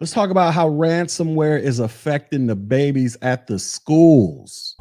Let's talk about how ransomware is affecting the babies at the schools.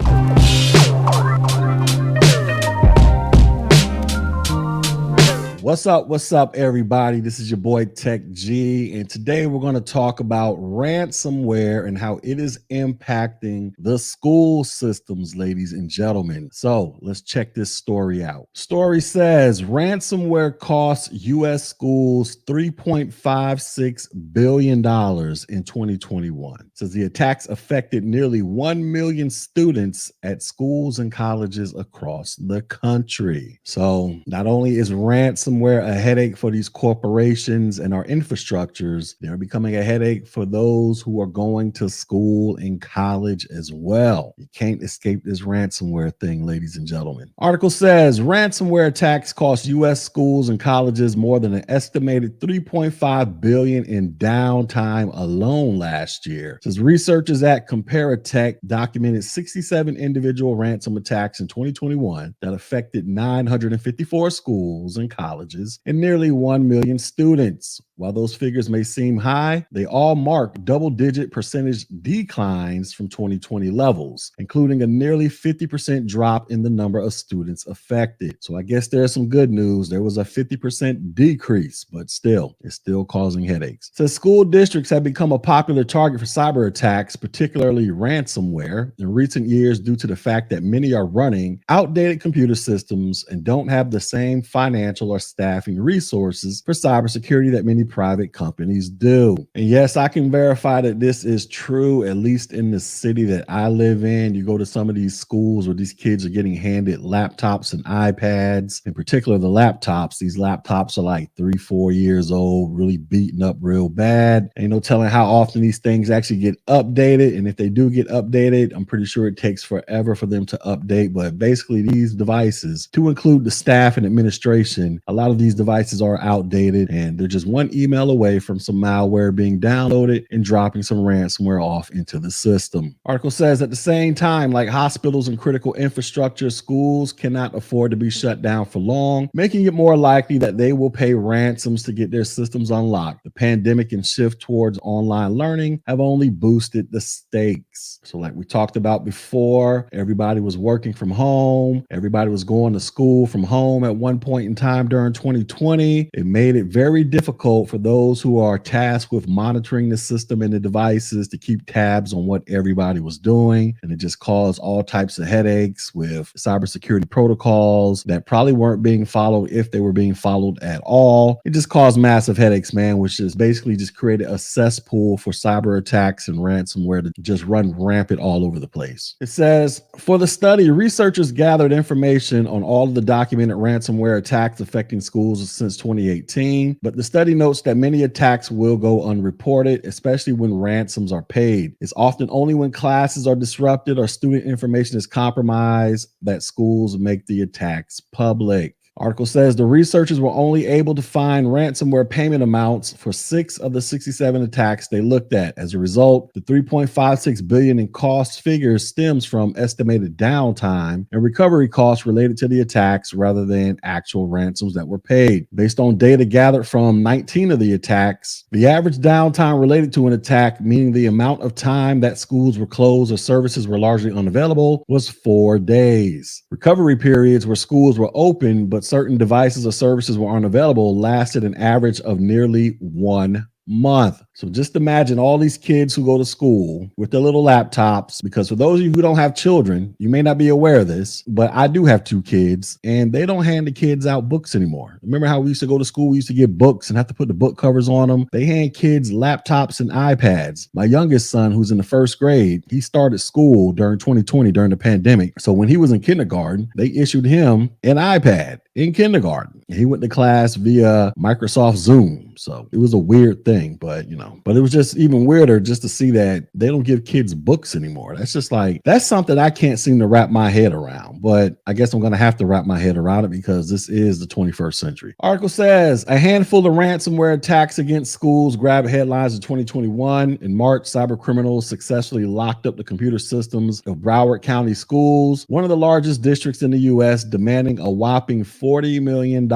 What's up, everybody? This is your boy Tech G, and today we're going to talk about ransomware and how it is impacting the school systems, ladies and gentlemen. So let's check this story out. Story says ransomware costs U.S. schools $3.56 billion in 2021. It says the attacks affected nearly 1 million students at schools and colleges across the country. So not only is ransomware a headache for these corporations and our infrastructures, they're becoming a headache for those who are going to school and college as well. You can't escape this ransomware thing, ladies and gentlemen. Article says ransomware attacks cost U.S. schools and colleges more than an estimated $3.5 billion in downtime alone last year. It says researchers at Comparatech documented 67 individual ransom attacks in 2021 that affected 954 schools and colleges and nearly 1 million students. While those figures may seem high, they all mark double-digit percentage declines from 2020 levels, including a nearly 50% drop in the number of students affected. So I guess there's some good news. There was a 50% decrease, but still, it's still causing headaches. So school districts have become a popular target for cyber attacks, particularly ransomware, in recent years due to the fact that many are running outdated computer systems and don't have the same financial or staffing resources for cybersecurity that many private companies do. And yes, I can verify that this is true, at least in the city that I live in. You go to some of these schools where these kids are getting handed laptops and iPads, in particular the laptops. These laptops are like 3-4 years old, really beaten up real bad. Ain't no telling how often these things actually get updated. And if they do get updated, I'm pretty sure it takes forever for them to update. But basically these devices, to include the staff and administration, a lot of these devices are outdated and they're just one email away from some malware being downloaded and dropping some ransomware off into the system. Article says at the same time, like hospitals and critical infrastructure, schools cannot afford to be shut down for long, making it more likely that they will pay ransoms to get their systems unlocked. The pandemic and shift towards online learning have only boosted the stakes. So like we talked about before, everybody was working from home. Everybody was going to school from home at one point in time during 2020. It made it very difficult for those who are tasked with monitoring the system and the devices to keep tabs on what everybody was doing. And it just caused all types of headaches with cybersecurity protocols that probably weren't being followed, if they were being followed at all. It just caused massive headaches, man, which is basically just created a cesspool for cyber attacks and ransomware to just run rampant all over the place. It says, for the study, researchers gathered information on all of the documented ransomware attacks affecting schools since 2018, but the study notes that many attacks will go unreported, especially when ransoms are paid. It's often only when classes are disrupted or student information is compromised that schools make the attacks public. Article says the researchers were only able to find ransomware payment amounts for 6 of the 67 attacks they looked at. As a result, the $3.56 billion in cost figures stems from estimated downtime and recovery costs related to the attacks rather than actual ransoms that were paid. Based on data gathered from 19 of the attacks, the average downtime related to an attack, meaning the amount of time that schools were closed or services were largely unavailable, was 4 days. Recovery periods where schools were open but certain devices or services were unavailable lasted an average of nearly 1 month. So just imagine all these kids who go to school with their little laptops, because for those of you who don't have children, you may not be aware of this, but I do have 2 kids and they don't hand the kids out books anymore. Remember how we used to go to school, we used to get books and have to put the book covers on them? They hand kids laptops and iPads. My youngest son, who's in the 1st grade, he started school during 2020 during the pandemic. So when he was in kindergarten, they issued him an iPad in kindergarten. He went to class via Microsoft Zoom. So it was a weird thing, but but it was just even weirder just to see that they don't give kids books anymore. That's just like, that's something I can't seem to wrap my head around, but I guess I'm going to have to wrap my head around it because this is the 21st century. Article says a handful of ransomware attacks against schools grabbed headlines in 2021. In March, cyber criminals successfully locked up the computer systems of Broward County schools, one of the largest districts in the U.S., demanding a whopping $40 million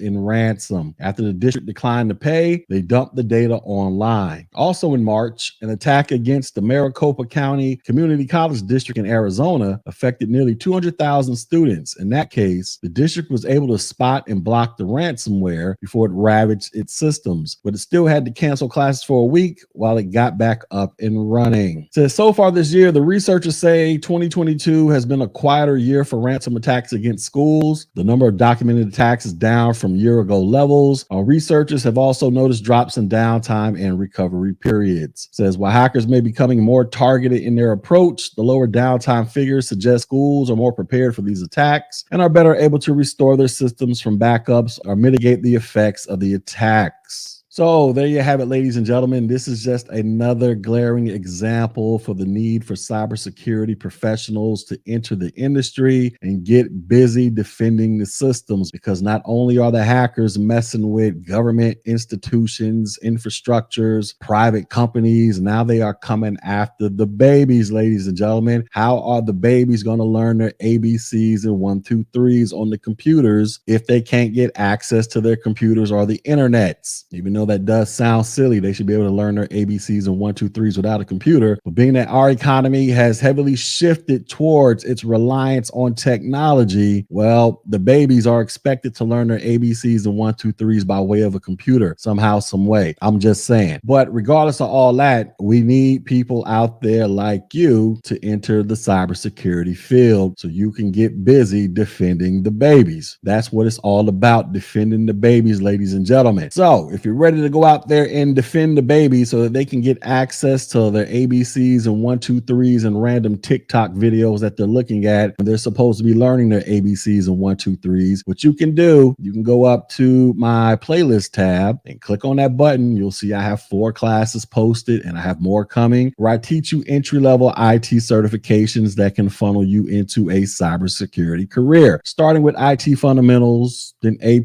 in ransom. After the district declined to pay, they dumped the data online line. Also in March, an attack against the Maricopa County Community College District in Arizona affected nearly 200,000 students. In that case, the district was able to spot and block the ransomware before it ravaged its systems, but it still had to cancel classes for a week while it got back up and running. It says so far this year, the researchers say 2022 has been a quieter year for ransom attacks against schools. The number of documented attacks is down from year ago levels. Researchers have also noticed drops in downtime and recovery periods. It says while hackers may be becoming more targeted in their approach, the lower downtime figures suggest schools are more prepared for these attacks and are better able to restore their systems from backups or mitigate the effects of the attacks. So there you have it, ladies and gentlemen. This is just another glaring example for the need for cybersecurity professionals to enter the industry and get busy defending the systems, because not only are the hackers messing with government institutions, infrastructures, private companies, now they are coming after the babies, ladies and gentlemen. How are the babies going to learn their ABCs and 1, 2, 3s on the computers if they can't get access to their computers or the internets? Even though that does sound silly, they should be able to learn their ABCs and 1, 2, 3s without a computer. But being that our economy has heavily shifted towards its reliance on technology, well, the babies are expected to learn their ABCs and 1, 2, 3s by way of a computer somehow, some way. I'm just saying. But regardless of all that, we need people out there like you to enter the cybersecurity field so you can get busy defending the babies. That's what it's all about, defending the babies, ladies and gentlemen. So if you're ready to go out there and defend the baby so that they can get access to their ABCs and 1, 2, 3s and random TikTok videos that they're looking at, they're supposed to be learning their ABCs and 1, 2, 3s. What you can do, you can go up to my playlist tab and click on that button. You'll see I have 4 classes posted and I have more coming where I teach you entry-level IT certifications that can funnel you into a cybersecurity career, starting with IT fundamentals, then A+,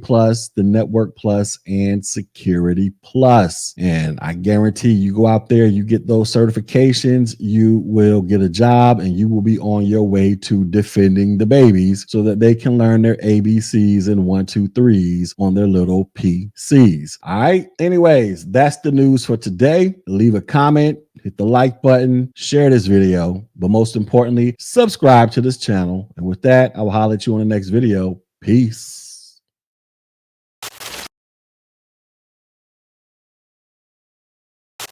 then Network Plus, and Security Plus. And I guarantee you go out there, you get those certifications, you will get a job and you will be on your way to defending the babies so that they can learn their ABCs and 1, 2, 3s on their little PCs. All right. Anyways, that's the news for today. Leave a comment, hit the like button, share this video, but most importantly, subscribe to this channel. And with that, I will holler at you on the next video. Peace.